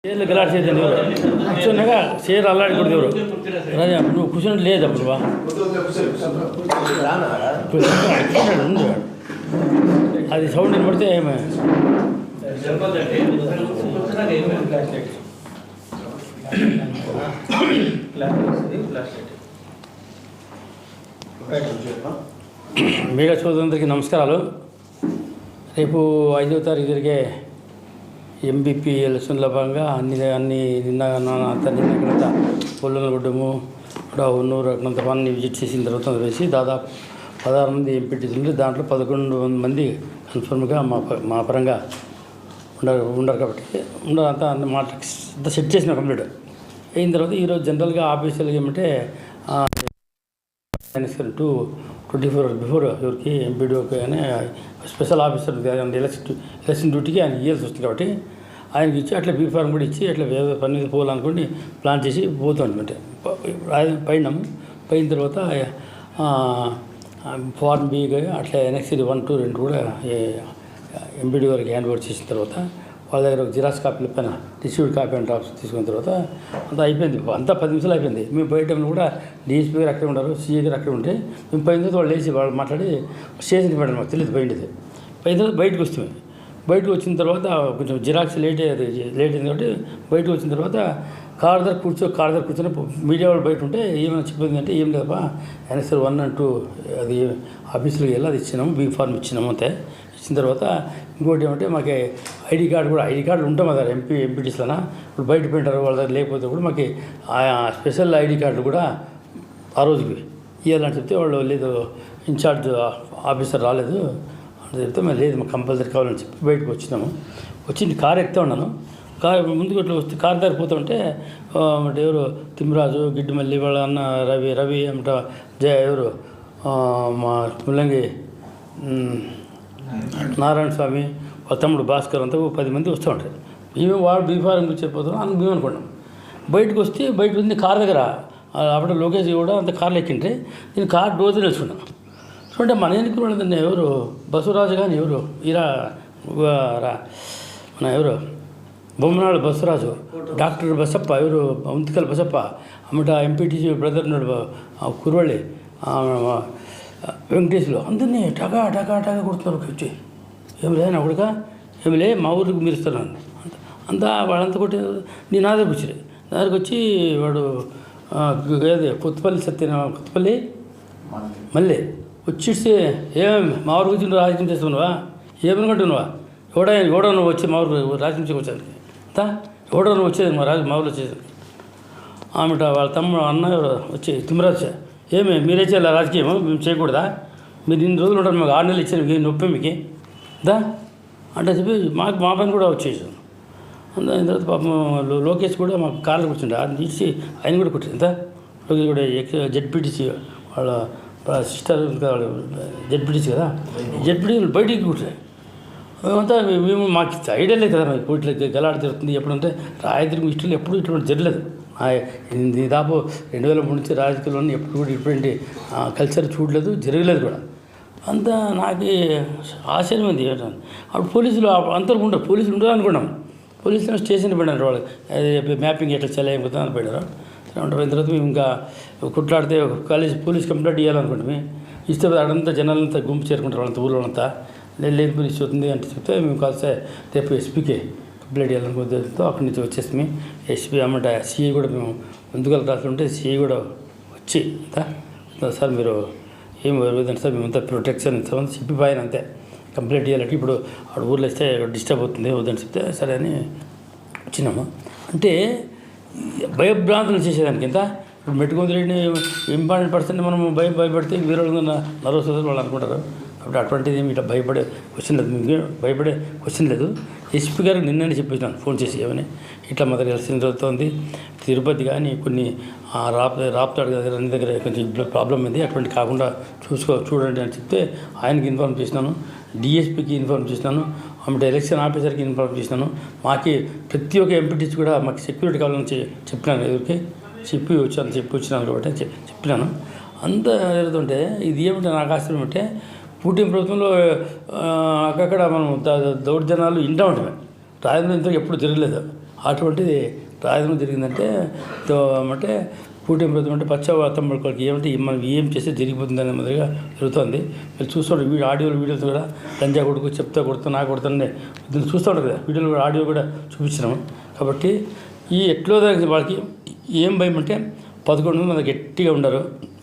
చీరలు గలాడ్చేది ఎవరు కూర్చున్నాగా చీర అల్లాడి కూడా ఎవరు రాజా నువ్వు కూర్చుని లేదు అప్పుడు బా ఉంది అది సౌండ్ వినపడితే ఏమే మీడియా సోదరులందరికీ నమస్కారాలు. రేపు 5వ తారీఖు జరిగే ఎంబీపీ ఎలక్షన్ల భాగంగా నిన్న పొల్లనగుడ్డము ఉన్నూరు అక్కడంత పని విజిట్ చేసిన తర్వాత వేసి దాదాపు 16 మంది ఎంపీటీసీలు, దాంట్లో 11 మంది కన్ఫర్మ్గా మా పరంగా ఉండరు కాబట్టి అంతా సెట్ చేసిన కంప్లీట్ అయిన తర్వాత ఈరోజు జనరల్గా ఆఫీసులు ఏమంటే 24 బిఫోర్ ఎవరికి ఎంపీడీఓకి అని స్పెషల్ ఆఫీసర్ ఎలక్షన్ డ్యూటీకి ఆయన ఇవ్వాల్సి వస్తుంది కాబట్టి ఆయనకి ఇచ్చి అట్లా బీ ఫార్మ్ కూడా ఇచ్చి అట్లా పని మీద పోవాలనుకోండి ప్లాన్ చేసి పోతాం. పోయిన తర్వాత ఫార్మ్ బీ అట్లా ఎన్ఎక్సీ 1, 2, 2 కూడా ఎంపీడీ గారికి హ్యాండ్ ఓవర్ చేసిన తర్వాత వాళ్ళ దగ్గర ఒక జిరాక్స్ కాపీలు పైన డిస్ట్రిబ్యూట్ కాపీ అండ్ డ్రాప్స్ తీసుకున్న తర్వాత అంతా అయిపోయింది. అంతా 10 నిమిషాలు అయిపోయింది. మేము పోయే టైంలో కూడా డిఎస్పీ గారు అక్కడే ఉంటారు, సీఏ గారు అక్కడే ఉంటే మేము పోయిన తర్వాత వాళ్ళు లేచి వాళ్ళు మాట్లాడి స్టేషన్కి పెట్టండి, మాకు తెలియదు పోయిన తర్వాత బయటకు వస్తాము. బయటకు వచ్చిన తర్వాత కొంచెం జిరాక్స్ లేట్ అయింది కాబట్టి బయటకు వచ్చిన తర్వాత కార్ దగ్గర కూర్చొని మీడియా వాళ్ళు బయట ఉంటే ఏమైనా చెప్పింది అంటే ఏం లేదప్పా ఎన్ఎస్ఆర్ 1 and 2 అది ఆఫీసులోకి వెళ్ళి అది ఇచ్చినాము, బీ ఫార్మ్ ఇచ్చినాము అంతే. ఇచ్చిన తర్వాత ఇంకోటి ఏమంటే మాకు ఐడి కార్డులు ఉంటాం కదా ఎంపీటీస్లోనా ఇప్పుడు బయట పెట్టారు వాళ్ళ దగ్గర లేకపోతే కూడా మాకు స్పెషల్ ఐడి కార్డులు కూడా ఆ రోజుకి ఇవ్వాలని చెప్తే వాళ్ళు లేదు ఇన్ఛార్జ్ ఆఫీసర్ రాలేదు అని చెప్తే మేము లేదు మాకు కంపల్సరీ కావాలని చెప్పి బయటకు వచ్చింది. కారు ఎక్కుతా ఉన్నాను. ముందుకు ఇట్లా వస్తే కారు దగ్గర పోతుంటే అంటే ఎవరు తిమ్మరాజు, గిడ్డిమల్లి వాళ్ళ అన్న రవి ఏమిట ఎవరు మా ముల్లంగి నారాయణ స్వామి వాళ్ళ తమ్ముడు భాస్కర్ అంతా 10 మంది వస్తూ ఉంటారు. మేము వాడు బీఫారం చెప్పిపోతున్నాం అని మేము అనుకున్నాం. బయటకు వస్తే బయటకు ఉంది కారు దగ్గర అప్పుడు లోకేష్ కూడా అంత కార్లు ఎక్కింటే నేను కారు డోర్ తెలుసుకున్నాను. చూడండి మన ఎన్నికలు ఎవరు బసవరాజు కానీ ఎవరు మన ఎవరు బొమ్మనాడు బసవరాజు, డాక్టర్ బసప్ప, ఎవరు ఉంతికల్ బసప్ప, అమ్మట ఎంపీటీసీ బ్రదర్ ఉన్నాడు కురవళ్ళి, వెంకటేశ్వరు అందరినీ టగా కొడుతున్నారు. వచ్చి ఏమి లేదు అక్కడికా ఏమి లే మా ఊరికి మీరుస్తున్నాను అంతా వాళ్ళంతా కొట్టి నేను నా దగ్గరకు వచ్చి వాడు ఏది కొత్తపల్లి మళ్ళీ వచ్చేస్తే ఏమేమి మా ఊరికి వచ్చి నువ్వు రాజకీయం చేస్తున్నావా, ఏమనుకుంటున్నావా, ఎవడో నువ్వు వచ్చి మా ఊరు రాజకీయం వచ్చాను అంతా ఎవడో నువ్వు వచ్చేది మా ఊరు వచ్చేది ఆమెట వాళ్ళ తమ్ముడు అన్న వచ్చి తిమ్మరాజు ఏమి మీరే చేయాలి రాజకీయం మేము చేయకూడదా, మీరు ఇన్ని రోజులు ఉంటారు మాకు 6 నెలలు ఇచ్చాను మీకు నొప్పి మీకు దా అంటే చెప్పి మా పని కూడా వచ్చేసాను. దాని తర్వాత పాపం లోకేష్ కూడా మాకు కార్లు కూర్చుంటే అది తీసి ఆయన కూడా కూర్చుంది అంతా. లోకేష్ కూడా జెడ్పీటీసీ వాళ్ళ సిస్టర్ జెడ్పీటీసీ కదా, జెడ్పీటీ బయటికి కూర్చున్నాయి అంతా. మేము మాకు ఐడియా లేదు కదా మాకు ఇట్లా గలాడ జరుగుతుంది ఎప్పుడంటే రాయదుర్గం హిస్టరీలో ఎప్పుడు ఇటువంటి జరగలేదు. దాదాపు 2003 నుంచి రాజకీయాల్లో ఎప్పుడు కూడా ఇటువంటి కల్చర్ చూడలేదు, జరగలేదు కూడా. అంతా నాకు ఆశ్చర్యం ఉంది. అప్పుడు పోలీసులు అంతకు పోలీసులు ఉండరు అనుకున్నాం. పోలీసులు స్టేషన్కి పోయినారు, వాళ్ళు మ్యాపింగ్ ఎట్లా చేయలేకపోతే అని పోయినారు. అయిన తర్వాత మేము ఇంకా కుట్లాడితే పోలీస్ కంప్లైంట్ ఇవ్వాలనుకుంటాం. ఇస్తే అడంతా జనాలంతా గుంపు చేరుకుంటారు, వాళ్ళంతా ఊళ్ళో అంతా లేదు పోలీస్ వస్తుంది అంటే చెప్తే మేము కాస్త రేపు ఎస్పీకే కంప్లైంట్ చేయాలనుకుంటే అక్కడి నుంచి వచ్చేసి ఎస్పీ అమ్మట సిఐ కూడా మేము ముందుగా రాసుకుంటే సిఐ కూడా వచ్చి సార్ మీరు ఏం వరదండి సార్ మేమంతా ప్రొటెక్షన్ ఇస్తామని చెప్పిపోయాను అంతే. కంప్లైంట్ చేయాలంటే ఇప్పుడు ఆడ ఊర్లో ఇస్తే డిస్టర్బ్ అవుతుంది వద్దని చెప్తే సరే అని వచ్చినాము. అంటే భయభ్రాంతులు చేసేదానికి ఇంత ఇప్పుడు మెట్టుకుందిరెడ్డిని ఇంపార్టెంట్ పర్సన్ మనం భయపడితే వేరే నర్వస్ వాళ్ళు అనుకుంటారు. అప్పుడు అటువంటిది ఏమి ఇట్లా భయపడే క్వశ్చన్ లేదు. ఎస్పీ గారికి నిన్ననే చెప్పేసినాను ఫోన్ చేసి ఏమని ఇట్లా మా దగ్గర ఎలక్షన్ జరుగుతుంది, తిరుపతి కానీ కొన్ని రాప్తాడు దగ్గర అన్ని దగ్గర కొంచెం ప్రాబ్లం ఉంది, అటువంటి కాకుండా చూడండి అని చెప్తే ఆయనకి ఇన్ఫార్మ్ చేసినాను, డిఎస్పీకి ఇన్ఫార్మ్ చేసినాను, ఆమె ఎలక్షన్ ఆఫీసర్కి ఇన్ఫార్మ్ చేసినాను. మాకు ప్రతి ఒక్క ఎంపీటీసీ కూడా మాకు సెక్యూరిటీ కావాలని చెప్పినాను, ఎవరికి చెప్పి వచ్చినాను కాబట్టి చెప్పినాను. అంతా జరుగుతుంటే ఇది ఏమిటంటే నాకు ఆశ్చర్యం అంటే పుట్టిన ప్రభుత్వంలో అక్కడక్కడ మనం దౌర్జన్యాలు ఇంటా ఉంటాయి. రాజధాని ఇంతకు ఎప్పుడు జరగలేదు. అటువంటిది రాజధాని జరిగిందంటే అంటే కూటమి ప్రభుత్వం అంటే పశ్చాత్తాపం పడుకోవాలి ఏమంటే మనం ఏం చేస్తే జరిగిపోతుంది అనే మాదిరిగా జరుగుతుంది. మీరు చూస్తుంటారు ఆడియోలు వీడియోస్ కూడా లంజా కొడుకు చెప్తా కొడుతా నాకు కొడుతుండే దీన్ని చూస్తూ ఉంటారు కదా, వీడియోలు కూడా ఆడియో కూడా చూపించినాము. కాబట్టి ఈ ఎట్లో వాళ్ళకి ఏం భయం అంటే 11 మంది గట్టిగా ఉండరు.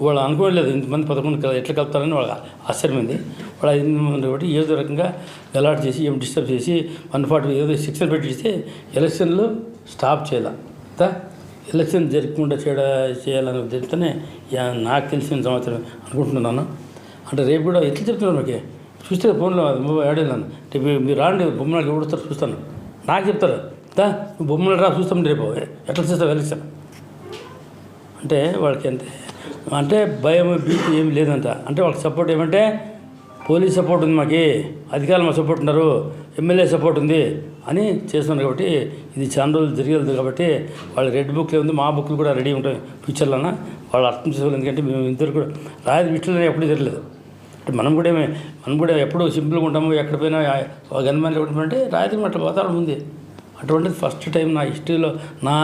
వాళ్ళు అనుకోలేదు ఇంతమంది 11 ఎట్లా కలుపుతారని వాళ్ళకి ఆశ్చర్యమైంది. వాళ్ళు 5 మంది కాబట్టి ఏదో రకంగా అలాట్ చేసి ఏం డిస్టర్బ్ చేసి 140 ఏదో శిక్షణ పెట్టిస్తే ఎలక్షన్లు స్టాప్ చేయాలి. ఎలక్షన్ జరగకుండా చేయాలనే ఉద్దేశంతోనే నాకు తెలిసిన సంవత్సరం అనుకుంటున్నాను. అంటే రేపు కూడా ఎట్లా చెప్తున్నాను నాకు చూస్తే ఫోన్లో ఆడేలాను రేపు మీరు రాండి బొమ్మలు ఎవడుస్తారు చూస్తాను నాకు చెప్తారు నువ్వు బొమ్మలు రా చూస్తాం రేపు ఎట్లా చేస్తావు ఎలక్షన్ అంటే వాళ్ళకి అంటే భయం భీతి ఏమి లేదంట. అంటే వాళ్ళకి సపోర్ట్ ఏమంటే పోలీస్ సపోర్ట్ ఉంది, మాకు అధికారులు మా సపోర్ట్ ఉన్నారు, ఎమ్మెల్యే సపోర్ట్ ఉంది అని చేస్తున్నారు. కాబట్టి ఇది చాలా రోజులు జరిగేది కాబట్టి వాళ్ళ రెడ్ బుక్లే ఉంది, మా బుక్లు కూడా రెడీ ఉంటాయి ఫ్యూచర్లోన వాళ్ళు అర్థం చేసుకోవాలి. ఎందుకంటే మేము ఇంతవరకు కూడా రాజు విషయంలో ఎప్పుడూ జరగలేదు. అంటే మనం కూడా ఎప్పుడు సింపుల్గా ఉంటాము. ఎక్కడ పోయినా గన్మెన్ అంటే రాజకీయం అట్లా వాతావరణం ఉంది. అటువంటిది ఫస్ట్ టైం నా హిస్టరీలో నా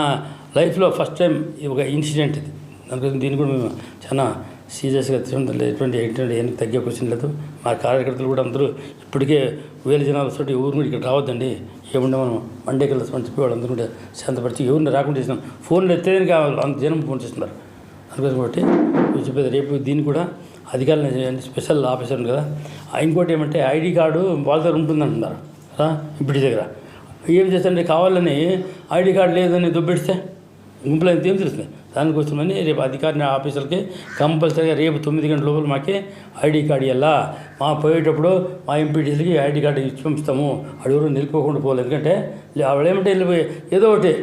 లైఫ్లో ఫస్ట్ టైం ఒక ఇన్సిడెంట్ ఇది. దానికోసం దీన్ని కూడా మేము చాలా సీరియస్గా తీసుకుంటాం. ఎటువంటి ఏం తగ్గే క్వశ్చన్ లేదు. మా కార్యకర్తలు కూడా అందరూ ఇప్పటికే 1000 జనాలతో ఊరు కూడా ఇక్కడ రావద్దండి, ఏముండే మనం మండే కల్లా చెప్పి వాళ్ళందరూ కూడా శాంతపరిచి ఎవరిని రాకుండా చేసినాం. ఫోన్లు ఎత్తేదానికి అంత జనం ఫోన్ చేస్తున్నారు. అందుకోసం కాబట్టి చెప్పేది రేపు దీన్ని కూడా అధికారులు స్పెషల్ ఆఫీసర్ ఉంది కదా. ఇంకోటి ఏమంటే ఐడి కార్డు వాళ్ళ దగ్గర ఉంటుందంటున్నారు ఇంటి దగ్గర. ఏం చేస్తారంటే కావాలని ఐడి కార్డు లేదని దుబ్బెడిస్తే గుంపులో ఏం తెలుస్తుంది. దానికోసమని రేపు అధికారిని ఆఫీసర్కి కంపల్సరీగా రేపు 9 గంటల లోపల మాకే ఐడి కార్డు ఇవ్వాలా. మా పోయేటప్పుడు మా ఎంపీటీసీలకి ఐడి కార్డు ఇచ్చి పంపిస్తాము. అడుగురు నిలిపోకుండా పోలేదు. ఎందుకంటే ఆవిడేమంటే వెళ్ళిపోయి ఏదో ఒకటి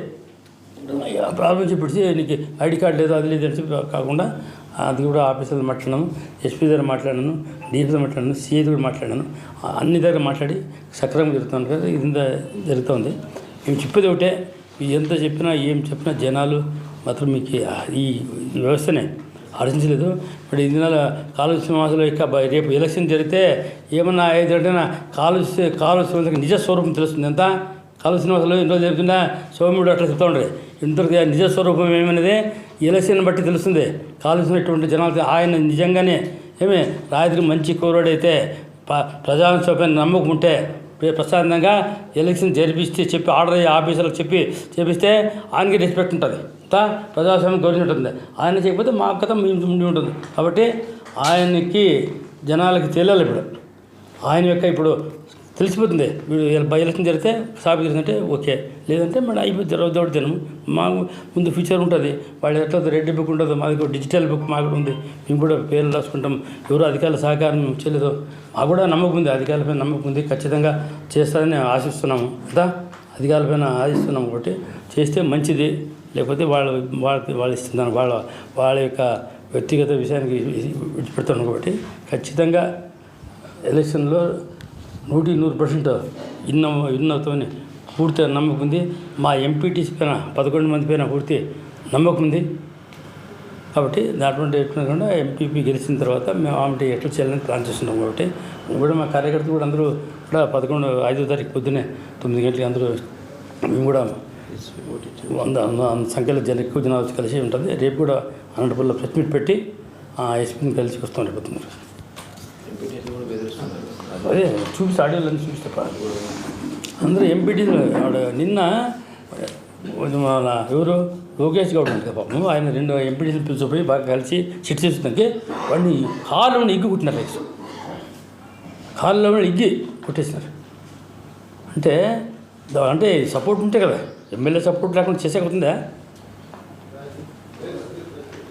ప్రాబ్లం చెప్పేసి నీకు ఐడి కార్డు లేదు అది లేదు అని చెప్పి కాకుండా అది కూడా ఆఫీసర్లు మాట్లాడినాను, ఎస్పీ దగ్గర మాట్లాడాను, డీఎస్పీ మాట్లాడాను, సిఐ కూడా మాట్లాడాను. అన్ని దగ్గర మాట్లాడి సక్రమంగా జరుగుతుంది కదా. ఇది జరుగుతుంది. మేము చెప్పేది ఒకటే, ఎంత చెప్పినా ఏం చెప్పినా జనాలు మాత్రం మీకు ఈ వ్యవస్థనే ఆలోచించలేదు. మరి ఈ దినాల కాలుష్య శ్రీనివాసలో ఇక రేపు ఎలక్షన్ జరిగితే ఏమన్నా 5 గంటలైనా కాలుష్య నిజ స్వరూపం తెలుస్తుంది. ఎంత కాలుష్య శ్రీనివాసలో ఎన్నో జరుగుతుందా సౌమ్యుడు అట్లా చెప్తూ ఉండదు. ఇంతవరకు నిజ స్వరూపం ఏమనేది ఎలక్షన్ బట్టి తెలుస్తుంది. కాలుష్యటువంటి జనాలు ఆయన నిజంగానే రాత్రికి మంచి కోరోడైతే ప్రజాస్వామ్యం నమ్మకం ఉంటే ప్రశాంతంగా ఎలక్షన్ జరిపిస్తే చెప్పి ఆర్డర్ అయ్యే ఆఫీసర్లకు చేపిస్తే ఆయనకి రెస్పెక్ట్ ఉంటుంది. ప్రజాస్వామ్యం గౌరవం ఉంటుంది. ఆయన చేయకపోతే మా కథ మేము ఉండి ఉంటుంది. కాబట్టి ఆయనకి జనాలకి తెలియాలి. ఇప్పుడు ఆయన యొక్క ఇప్పుడు తెలిసిపోతుంది. వీడు బై ఎలక్షన్ జరిగితే సాపి జరిగిందంటే ఓకే, లేదంటే మళ్ళీ అయిపోతుంది. రోజు జనం మా ముందు ఫ్యూచర్ ఉంటుంది. వాళ్ళు ఎట్లా రెడ్ బుక్ ఉంటుంది, మాది డిజిటల్ బుక్ మాకు కూడా ఉంది. మేము కూడా పేర్లు రాసుకుంటాం. ఎవరు అధికారుల సహకారం చేయలేదు. మాకు కూడా నమ్మకం ఉంది, అధికారులపైన నమ్మకం ఉంది. ఖచ్చితంగా చేస్తారని ఆశిస్తున్నాము కదా. అధికారులపైన ఆశిస్తున్నాము. కాబట్టి చేస్తే మంచిది, లేకపోతే వాళ్ళు ఇస్తున్నారు వాళ్ళ యొక్క వ్యక్తిగత విషయానికి విడిచిపెడుతున్నాం. కాబట్టి ఖచ్చితంగా ఎలక్షన్లో 100% ఇన్నవుతామని పూర్తిగా నమ్మకం ఉంది. మా ఎంపీటీసీ పైన 11 మంది పైన పూర్తి నమ్మకం ఉంది. కాబట్టి అటువంటి ఎట్లా ఎంపీపీ గెలిచిన తర్వాత మేము ఆమె ఎట్లా చేయాలని ప్లాన్ చేస్తున్నాం. కాబట్టి కూడా మా కార్యకర్తలు కూడా అందరూ కూడా 5వ తారీఖు పొద్దున్నే 9 గంటలకి అందరూ మేము కూడా 100 సంఖ్యలో ఎక్కువ జనాలు కలిసి ఉంటుంది. రేపు కూడా అనంతపురంలో ప్రెస్ మీట్ పెట్టి ఎస్పీని కలిసి వస్తాం. అయిపోతుంది. అదే చూపిస్తే ఆడియోలన్నీ చూపిస్తే అందరూ ఎంపీటీ నిన్న మన ఎవరు లోకేష్ గౌడ్ ఉంటుంది కదా పాపం, ఆయన 2 ఎంపీటీలు పిలిచిపోయి బాగా కలిసి సిట్ చేస్తుంటే వాడిని కాళ్ళు ఇగ్గి కుట్టినారు. రైస్ కాళ్ళలో ఇగ్గి కొట్టేసినారు. అంటే సపోర్ట్ ఉంటే కదా, ఎమ్మెల్యే సపోర్ట్ లేకుండా చేసేకపోతుందా.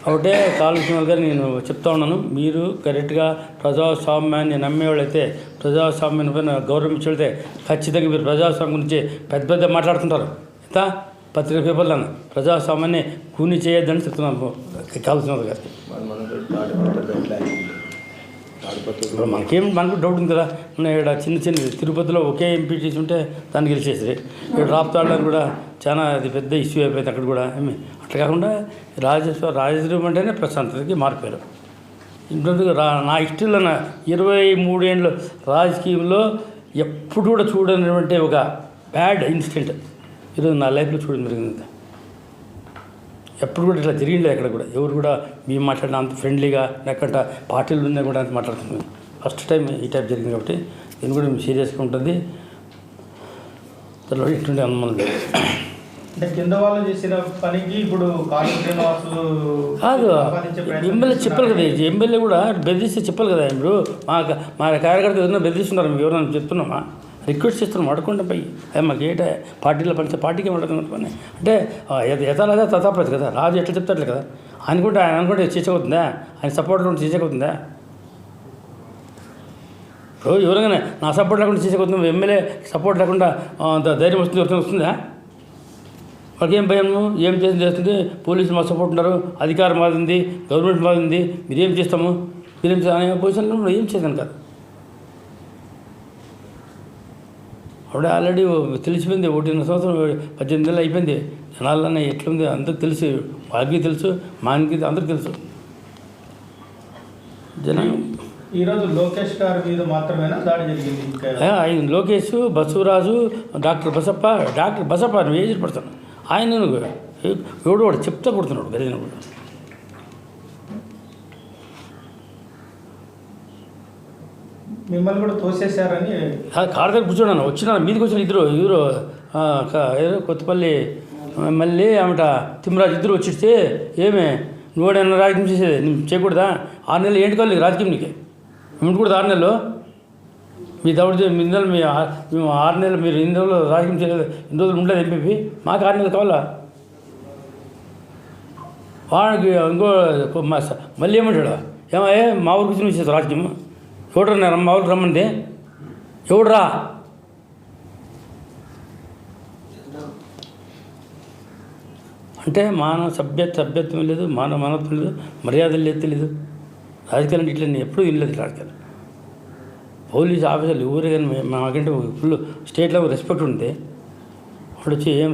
కాబట్టి కాళేశ్వర గారు నేను చెప్తా ఉన్నాను, మీరు కరెక్ట్గా ప్రజాస్వామ్యాన్ని నమ్మేవాళ్ళైతే, ప్రజాస్వామ్యం పైన గౌరవం ఇచ్చేవాళ్ళైతే ఖచ్చితంగా మీరు ప్రజాస్వామ్యం గురించి పెద్ద మాట్లాడుతుంటారు. ఎంత పత్రిక పేపర్లో ప్రజాస్వామ్యాన్ని కూని చేయొద్దని చెప్తున్నాను కాళేశ్వర గారికి. ఇప్పుడు మనకు డౌట్ ఉంది కదా. ఇక్కడ చిన్న తిరుపతిలో ఒకే ఎంపీటీసీ ఉంటే దాన్ని గెలిచేసి ఇక్కడ రాప్తాడని కూడా చాలా అది పెద్ద ఇష్యూ అయిపోయింది. అక్కడ కూడా అట్లా కాకుండా రాజేశ్వరం అంటేనే ప్రశాంతతకి మారిపోయారు. ఇంట్లో నా హిస్టరీలో 23 ఏళ్ళు రాజకీయంలో ఎప్పుడు కూడా చూడనటువంటి ఒక బ్యాడ్ ఇన్సిడెంట్ ఈరోజు నా లైఫ్లో చూడడం జరిగింది. ఎప్పుడు కూడా ఇట్లా జరిగింది ఎక్కడ కూడా. ఎవరు కూడా మేము మాట్లాడిన అంత ఫ్రెండ్లీగా లేకుండా పార్టీలు ఉన్నా కూడా అంత మాట్లాడుతున్నాం. ఫస్ట్ టైం ఈ టైప్ జరిగింది కాబట్టి దీన్ని కూడా సీరియస్గా ఉంటుంది. దానిలో ఎటువంటి అనుమానం లేదు. అంటే కింద వాళ్ళు చేసిన పనికి ఇప్పుడు కాదు, ఎమ్మెల్యే చెప్పాలి కదా. ఎమ్మెల్యే కూడా బెదిరిస్తే చెప్పాలి కదా. ఇప్పుడు మా కార్యకర్త ఏదైనా బెదిరిస్తున్నారు, మేము ఎవరైనా చెప్తున్నామా? రిక్వెస్ట్ చేస్తున్నాం, అడగకుండా పోయి అదే మాకు ఏంట పార్టీలో పనిచే పార్టీకి అడుగుతున్నారు పని అంటే యథాలాగా తథాప్రతి కదా. రాజు ఎట్లా చెప్తారు కదా. ఆయన అనుకుంటే చేసేవుతుందా? ఆయన సపోర్ట్ ఉంటే చేసేవుతుందా? ఇప్పుడు ఎవరైనా నా సపోర్ట్ లేకుండా చేసేవుతుంది, ఎమ్మెల్యే సపోర్ట్ లేకుండా ధైర్యం వస్తుందా? వాళ్ళకి ఏం భయం? ఏం చేస్తుంది? పోలీసులు మా సపోర్ట్ ఉన్నారు, అధికారం మాది ఉంది, గవర్నమెంట్ మాది ఉంది, మీరేం చేస్తాము? మీరేం అనే పొజిషన్లో ఏం చేశాను కదా. అప్పుడే ఆల్రెడీ తెలిసిపోయింది. 1.5 సంవత్సరం 18 నెలలు అయిపోయింది. జనాలన్నా ఎట్లుంది అందరికి తెలుసు, వాళ్ళకి తెలుసు, మానికి అందరికి తెలుసు. జనం ఈరోజు లోకేష్ గారి మీద మాత్రమేనా దాడి జరిగింది? ఆయన లోకేష్, బసవరాజు, డాక్టర్ బసప్ప నువ్వు ఏజ్ పడతాను. ఆయన ఎవడు వాడు చెప్తా కొడుతున్నాడు గదిన కూడా. మిమ్మల్ని కూడా తోసేశారని కారు దగ్గర కూర్చోన్నాను. మీదికి వచ్చిన ఇద్దరు ఏదో కొత్తపల్లి మళ్ళీ ఆమెట తిమ్మరాజు ఇద్దరు వచ్చిస్తే ఏమే నువ్వేడైనా రాజకీయం చేసేది? నువ్వు చేయకూడదా? 6 నెలలు ఏంటి కావాలి రాజకీయం? నీకే ఏమిటి కూడా 6 నెలలు మీ దౌడు మీ నెలలు మేము 6 నెలలు మీరు 8 రోజులు రాజకీయం చేయలేదు, 8 రోజులు ఉండలేదు ఎంపీ. మాకు 6 నెలలు కావాలా? వాడికి ఇంకో మళ్ళీ ఏమంటాడు? ఏమయ్యే మా ఊరికి వచ్చి చేస్తావు రాజకీయం? ఎవడరా మా ఊరికి రమ్మంది? ఎవడరా? అంటే మానవ సభ్యత్వం లేదు, మానవత్వం లేదు, మర్యాదలు లేదు, తెలియదు. రాజకీయాలు ఇట్లా నేను ఎప్పుడూ వినలేదు. రాజకీయాలు పోలీస్ ఆఫీసర్లు ఎవరు కానీ మాకంటే ఫుల్ స్టేట్లో రెస్పెక్ట్ ఉంటే అప్పుడు వచ్చి ఏం